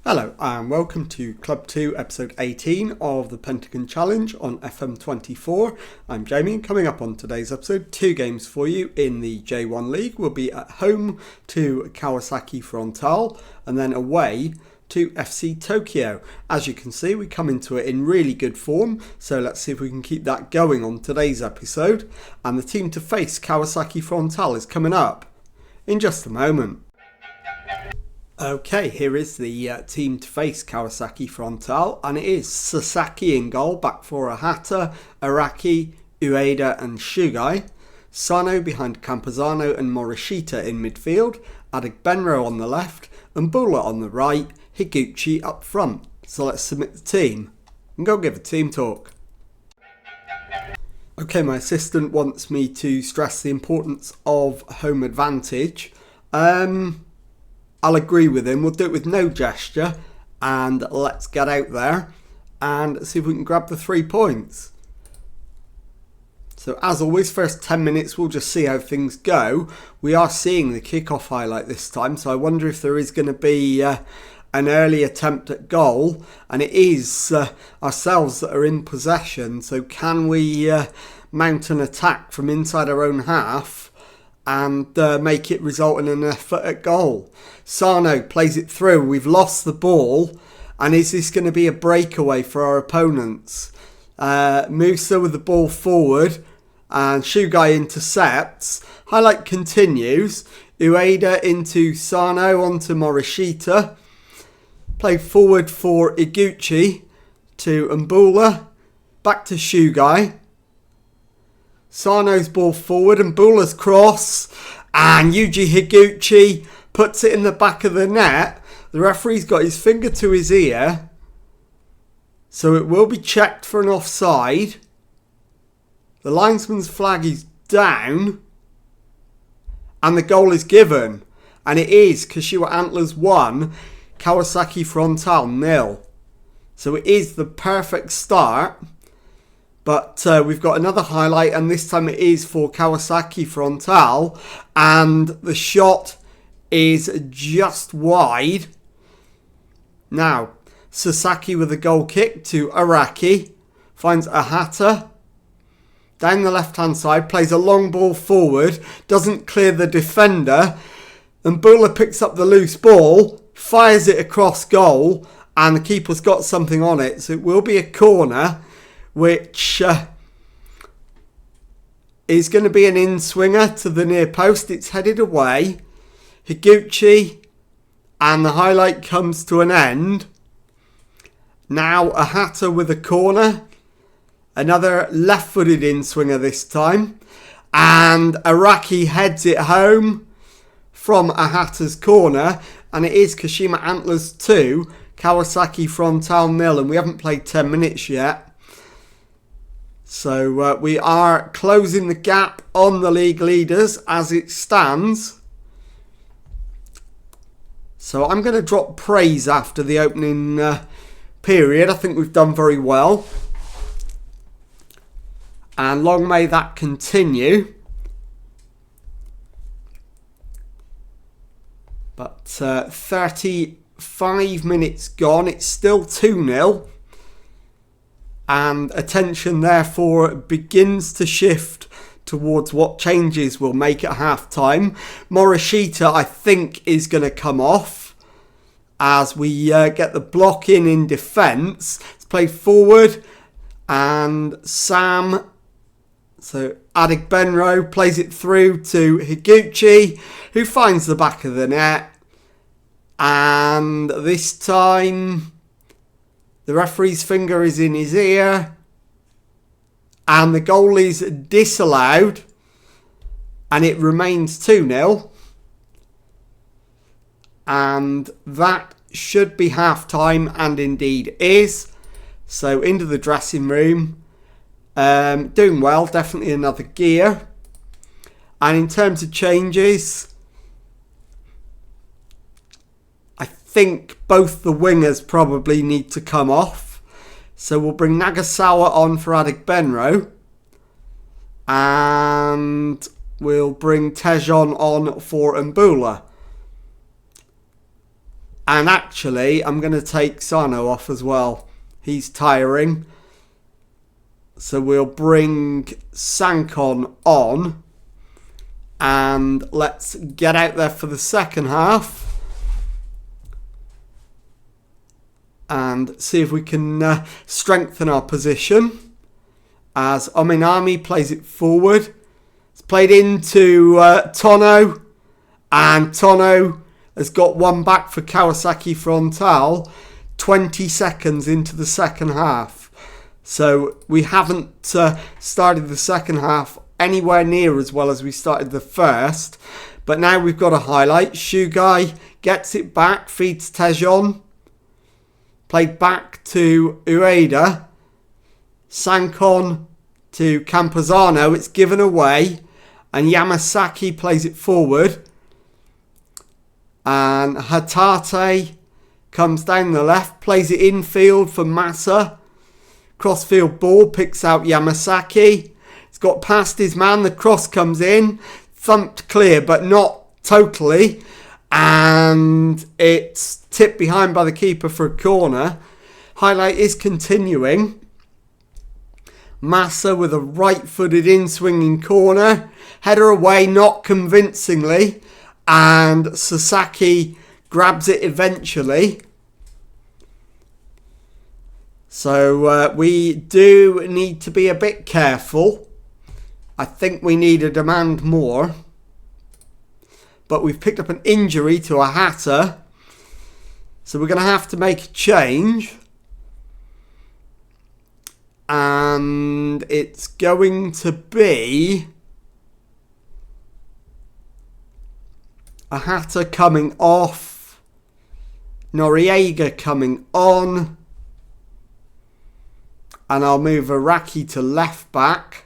Hello and welcome to Club 2 episode 18 of the Pentagon Challenge on FM24. I'm Jamie and coming up on today's episode, 2 games for you in the J1 League. We'll be at home to Kawasaki Frontale and then away to FC Tokyo. As you can see, we come into it in really good form, so let's see if we can keep that going on today's episode. And the team to face Kawasaki Frontale is coming up in just a moment. Okay, here is the team to face Kawasaki Frontale, and it is Sasaki in goal, back for Ahata, Araki, Ueda and Shugai. Sano behind Campazano and Morishita in midfield, Adegbenro on the left, and Bula on the right, Higuchi up front. So let's submit the team and go give a team talk. Okay, my assistant wants me to stress the importance of home advantage. I'll agree with him. We'll do it with no gesture and let's get out there and see if we can grab the 3 points. So as always, first 10 minutes we'll just see how things go. We are seeing the kickoff highlight this time, so I wonder if there is going to be an early attempt at goal, and it is ourselves that are in possession. So can we mount an attack from inside our own half and make it result in an effort at goal? Sano plays it through. We've lost the ball, and is this going to be a breakaway for our opponents? Musa with the ball forward, and Shugai intercepts. Highlight continues. Ueda into Sano, onto Morishita. Play forward for Iguchi to Mbula. Back to Shugai. Sano's ball forward and Bula's cross. And Yuji Higuchi puts it in the back of the net. The referee's got his finger to his ear, so it will be checked for an offside. The linesman's flag is down. And the goal is given. And it is Kashima Antlers 1, Kawasaki Frontale 0. So it is the perfect start. But we've got another highlight, and this time it is for Kawasaki Frontale. And the shot is just wide. Now, Sasaki with a goal kick to Araki. Finds Ahata. Down the left-hand side, plays a long ball forward. Doesn't clear the defender. And Bula picks up the loose ball. Fires it across goal. And the keeper's got something on it. So it will be a corner, which is going to be an in-swinger to the near post. It's headed away. Higuchi, and the highlight comes to an end. Now Ahata with a corner. Another left-footed in-swinger this time. And Araki heads it home from Ahata's corner. And it is Kashima Antlers 2, Kawasaki Frontale 0. And we haven't played 10 minutes yet. So we are closing the gap on the league leaders as it stands. So I'm going to drop praise after the opening period. I think we've done very well. And long may that continue. But 35 minutes gone. It's still 2-0. And attention therefore begins to shift towards what changes we'll make at half-time. Morishita, I think, is going to come off as we get the block in defence. It's played forward, and Sam, so Adegbenro, plays it through to Higuchi, who finds the back of the net. And this time the referee's finger is in his ear. And the goal is disallowed. And it remains 2-0. And that should be half-time, and indeed is. So into the dressing room. Doing well, definitely another gear. And in terms of changes, I think both the wingers probably need to come off. So we'll bring Nagasawa on for Adegbenro. And we'll bring Tejon on for Mbula. And actually, I'm going to take Sano off as well. He's tiring. So we'll bring Sankon on. And let's get out there for the second half. And see if we can strengthen our position. As Ominami plays it forward. It's played into Tono. And Tono has got one back for Kawasaki Frontal 20 seconds into the second half. So we haven't started the second half anywhere near as well as we started the first. But now we've got a highlight. Shugai gets it back, feeds Tejon. Played back to Ueda. Sankon to Campazano. It's given away. And Yamasaki plays it forward. And Hatate comes down the left. Plays it infield for Massa. Crossfield ball. Picks out Yamasaki. It's got past his man. The cross comes in. Thumped clear but not totally. And it's tipped behind by the keeper for a corner. Highlight is continuing. Massa with a right-footed in-swinging corner. Header away, not convincingly. And Sasaki grabs it eventually. So we do need to be a bit careful. I think we need to demand more. But we've picked up an injury to a Hatter. So we're going to have to make a change. And it's going to be a Hatter coming off. Noriega coming on. And I'll move Araki to left back.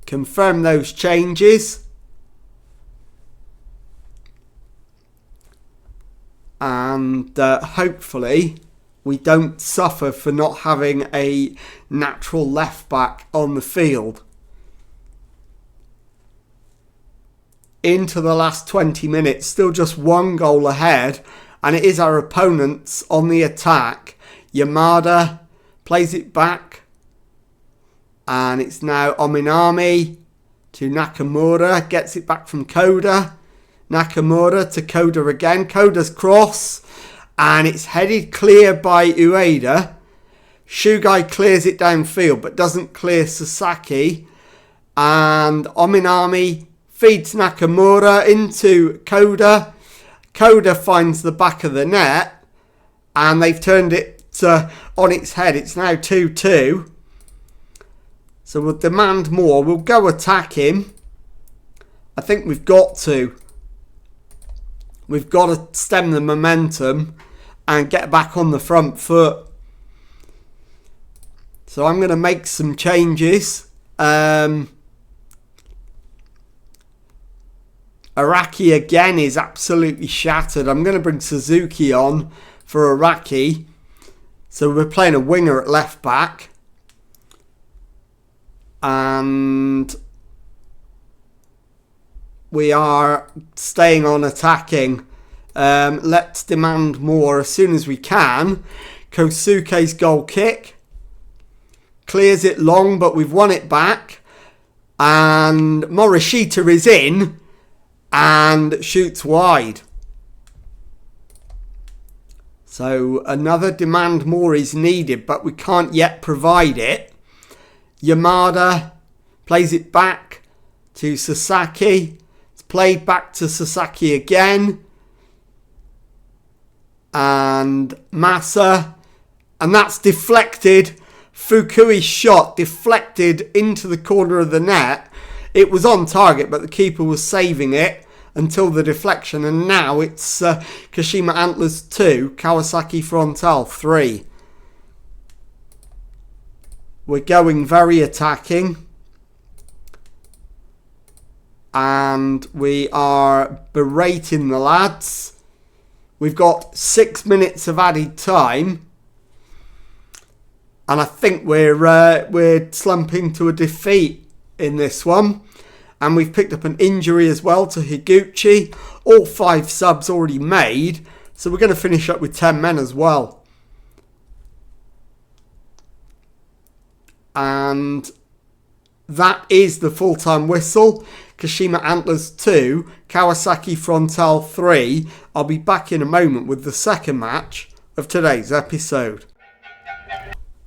Confirm those changes. And hopefully we don't suffer for not having a natural left back on the field. Into the last 20 minutes, still just one goal ahead. And it is our opponents on the attack. Yamada plays it back. And it's now Ominami to Nakamura. Gets it back from Koda. Nakamura to Koda again. Koda's cross. And it's headed clear by Ueda. Shugai clears it downfield but doesn't clear Sasaki. And Ominami feeds Nakamura into Koda. Koda finds the back of the net. And they've turned it on its head. It's now 2-2. So we'll demand more. We'll go attack him. I think we've got to. We've got to stem the momentum and get back on the front foot. So I'm going to make some changes. Araki again is absolutely shattered. I'm going to bring Suzuki on for Araki. So we're playing a winger at left back. And we are staying on attacking. Let's demand more as soon as we can. Kosuke's goal kick. Clears it long, but we've won it back. And Morishita is in and shoots wide. So another demand more is needed, but we can't yet provide it. Yamada plays it back to Sasaki. It's played back to Sasaki again. And Massa. And that's deflected. Fukui's shot deflected into the corner of the net. It was on target, but the keeper was saving it until the deflection. And now it's Kashima Antlers 2, Kawasaki Frontal 3. We're going very attacking. And we are berating the lads. We've got 6 minutes of added time. And I think we're slumping to a defeat in this one. And we've picked up an injury as well to Higuchi. All 5 subs already made. So we're going to finish up with 10 men as well. And that is the full-time whistle. Kashima Antlers 2, Kawasaki Frontal 3. I'll be back in a moment with the second match of today's episode.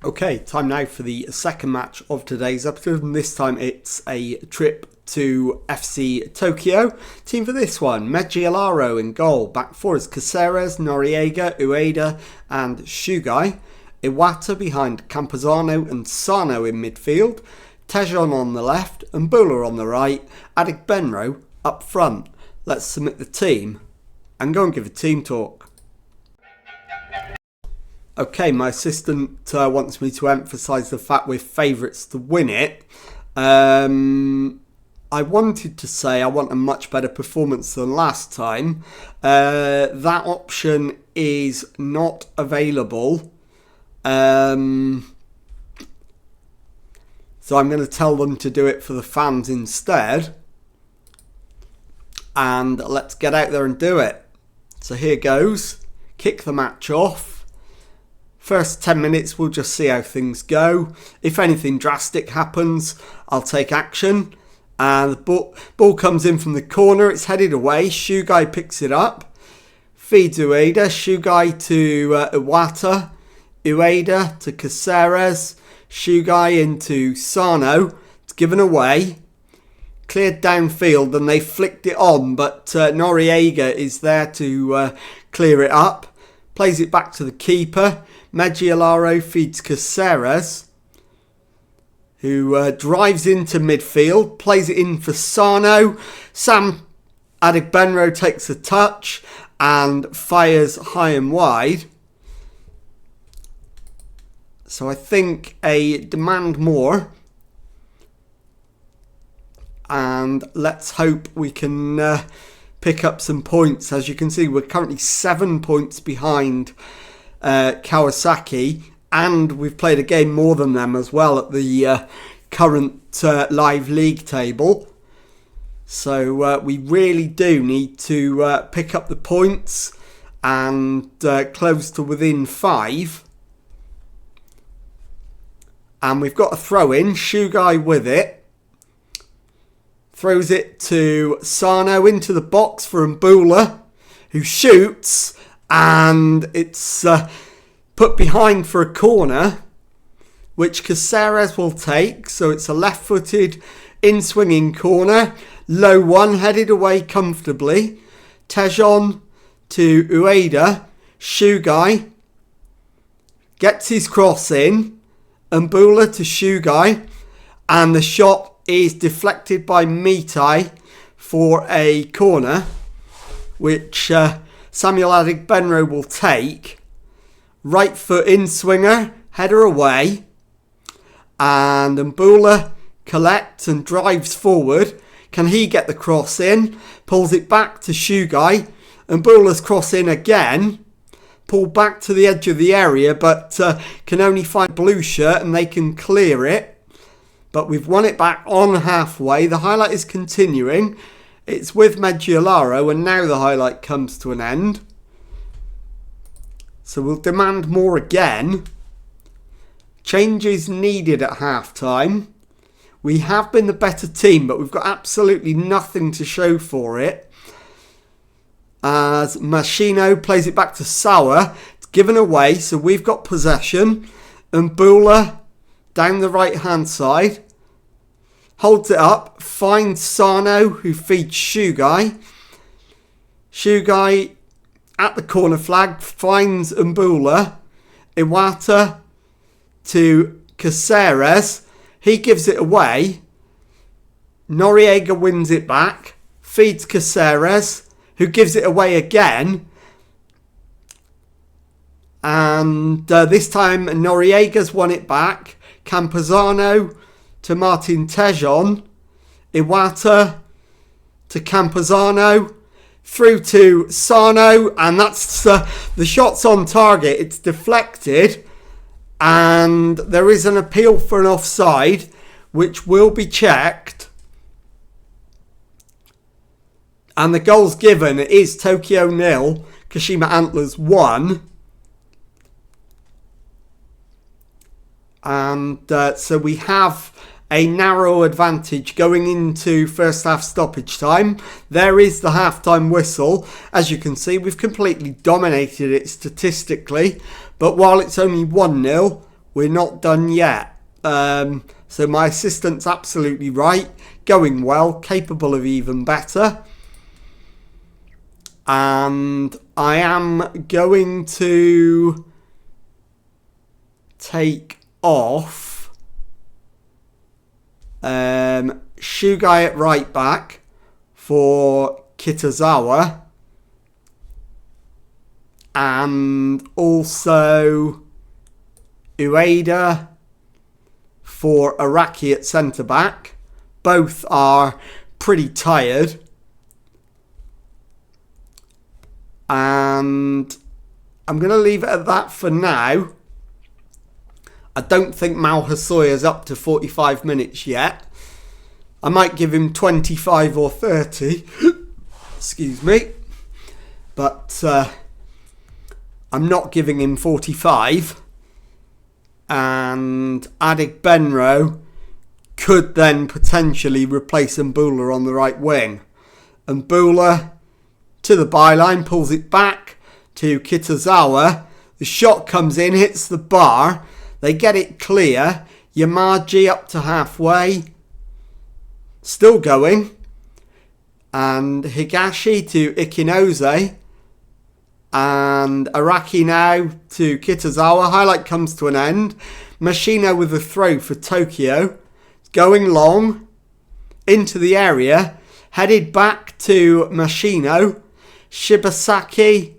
Okay, time now for the second match of today's episode, and this time it's a trip to FC Tokyo. Team for this one, Meiji Alaro in goal. Back four is Caceres, Noriega, Ueda and Shugai. Iwata behind Campuzano and Sano in midfield. Tejon on the left and Bula on the right. Adegbenro up front. Let's submit the team and go and give a team talk. Okay, my assistant wants me to emphasise the fact we're favourites to win it. I wanted to say I want a much better performance than last time. That option is not available. So I'm going to tell them to do it for the fans instead. And let's get out there and do it. So here goes. Kick the match off. First 10 minutes, we'll just see how things go. If anything drastic happens, I'll take action. And the ball comes in from the corner. It's headed away. Shugai picks it up. Feeds Ueda. Shugai to Iwata. Ueda to Caceres. Shugai into Sano. It's given away. Cleared downfield and they flicked it on. But Noriega is there to clear it up. Plays it back to the keeper. Meiji Alaro feeds Caceres, who drives into midfield, plays it in for Sano. Sam Adegbenro takes a touch and fires high and wide. So I think a demand more. And let's hope we can pick up some points. As you can see, we're currently 7 points behind Kawasaki, and we've played a game more than them as well at the current live league table. So we really do need to pick up the points and close to within 5. And we've got a throw in. Shugai with it. Throws it to Sano into the box for Mbula, who shoots. And it's put behind for a corner, which Caceres will take. So it's a left-footed, in-swinging corner. Low one, headed away comfortably. Tejon to Ueda. Shugai gets his cross in. Mbula to Shugai. And the shot is deflected by Mitai for a corner, which Samuel Adegbenro will take. Right foot in swinger, header away. And Mbula collects and drives forward. Can he get the cross in? Pulls it back to Shugai. Mbula's cross in again. Pulled back to the edge of the area, but can only find blue shirt and they can clear it. But we've won it back on halfway. The highlight is continuing. It's with Meiji Alaro, and now the highlight comes to an end. So we'll demand more again. Changes needed at half-time. We have been the better team, but we've got absolutely nothing to show for it. As Machino plays it back to Sauer. It's given away, so we've got possession. And Mbula down the right-hand side. Holds it up, finds Sano, who feeds Shugai. Shugai at the corner flag, finds Mbula. Iwata to Caceres. He gives it away. Noriega wins it back, feeds Caceres, who gives it away again. And this time Noriega's won it back. Campuzano to Martin Tejon. Iwata to Campuzano. Through to Sano. And that's the shot's on target. It's deflected. And there is an appeal for an offside, which will be checked. And the goals given is Tokyo 0, Kashima Antlers 1. And so we have a narrow advantage going into first half stoppage time. There is the halftime whistle. As you can see, we've completely dominated it statistically. But while it's only 1-0, we're not done yet. So my assistant's absolutely right. Going well, capable of even better. And I am going to take off Shugai at right back for Kitazawa, and also Ueda for Araki at centre back. Both are pretty tired. And I'm going to leave it at that for now. I don't think Mao Hosoya's up to 45 minutes yet. I might give him 25 or 30. Excuse me. But I'm not giving him 45. And Adik Benro could then potentially replace Mbula on the right wing. Mbula to the byline, pulls it back to Kitazawa. The shot comes in, hits the bar. They get it clear. Yamaji up to halfway. Still going. And Higashi to Ikinose. And Araki now to Kitazawa. Highlight comes to an end. Machino with a throw for Tokyo. Going long. Into the area. Headed back to Machino. Shibasaki.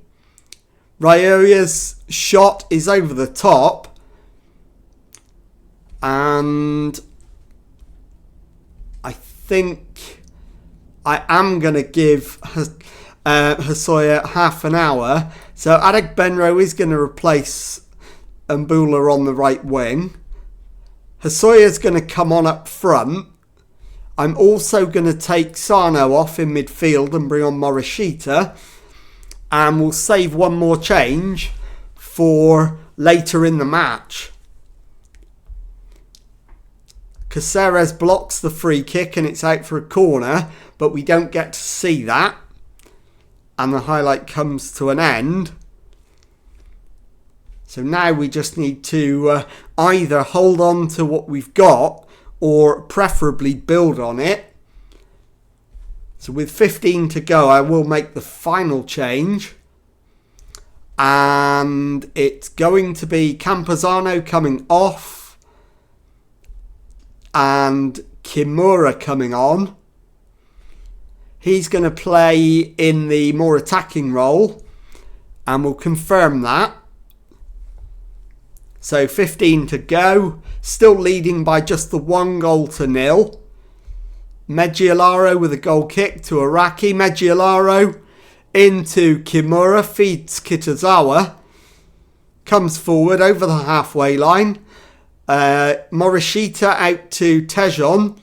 Ryoya's shot is over the top. And I think I am going to give Hosoya half an hour. So Adik Benro is going to replace Mbula on the right wing. Hosoya's going to come on up front. I'm also going to take Sano off in midfield and bring on Morishita. And we'll save one more change for later in the match. Caceres blocks the free kick and it's out for a corner, but we don't get to see that. And the highlight comes to an end. So now we just need to either hold on to what we've got or preferably build on it. So with 15 to go, I will make the final change. And it's going to be Campazano coming off. And Kimura coming on. He's going to play in the more attacking role. And we'll confirm that. So 15 to go. Still leading by just the 1-0. Meggiolaro with a goal kick to Araki. Meggiolaro into Kimura. Feeds Kitazawa. Comes forward over the halfway line. Morishita out to Tejon.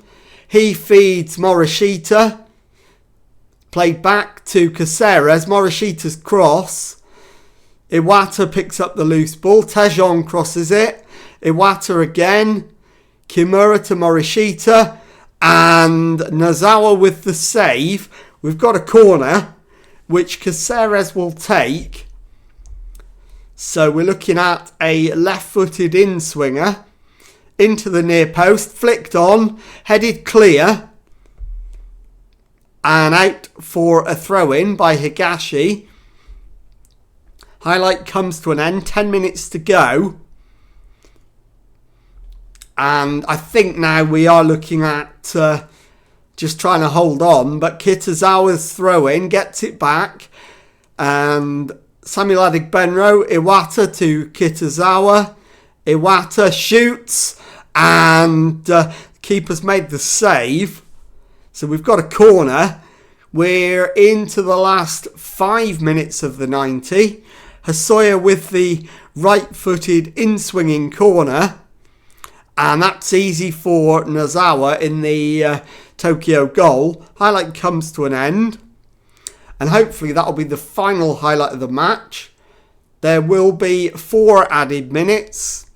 He feeds Morishita. Played back to Caceres. Morishita's cross. Iwata picks up the loose ball. Tejon crosses it. Iwata again. Kimura to Morishita. And Nozawa with the save. We've got a corner, which Caceres will take. So we're looking at a left-footed in-swinger. Into the near post, flicked on, headed clear, and out for a throw-in by Higashi. Highlight comes to an end, 10 minutes to go. And I think now we are looking at just trying to hold on, but Kitazawa's throw-in gets it back, and Samuel Adegbenro, Iwata to Kitazawa. Iwata shoots. And keeper's made the save. So we've got a corner. We're into the last 5 minutes of the 90. Hosoya with the right-footed in-swinging corner. And that's easy for Nozawa in the Tokyo goal. Highlight comes to an end. And hopefully that'll be the final highlight of the match. There will be 4 added minutes.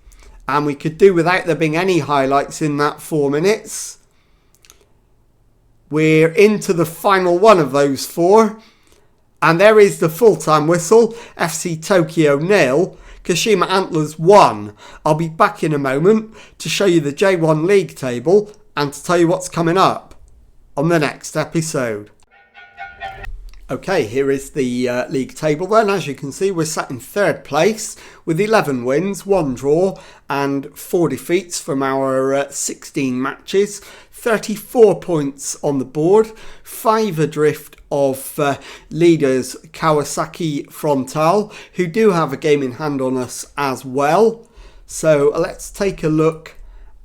And we could do without there being any highlights in that 4 minutes. We're into the final one of those 4. And there is the full-time whistle. FC Tokyo 0. Kashima Antlers 1. I'll be back in a moment to show you the J1 League table and to tell you what's coming up on the next episode. Okay, here is the league table then. As you can see, we're sat in 3rd place with 11 wins, 1 draw and 4 defeats from our 16 matches. 34 points on the board, 5 adrift of leaders Kawasaki Frontal, who do have a game in hand on us as well. So let's take a look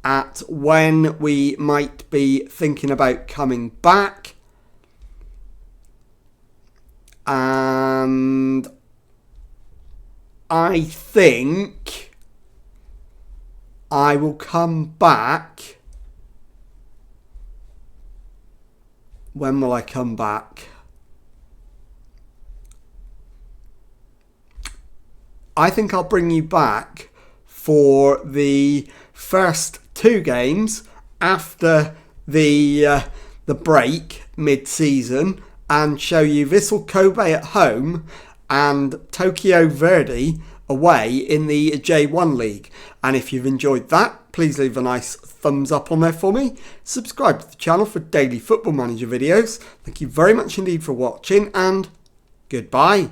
at when we might be thinking about coming back. And I think I will come back. When will I come back? I think I'll bring you back for the first 2 games after the break mid-season and show you Vissel Kobe at home and Tokyo Verdy away in the J1 League. And if you've enjoyed that, please leave a nice thumbs up on there for me. Subscribe to the channel for daily Football Manager videos. Thank you very much indeed for watching, and goodbye.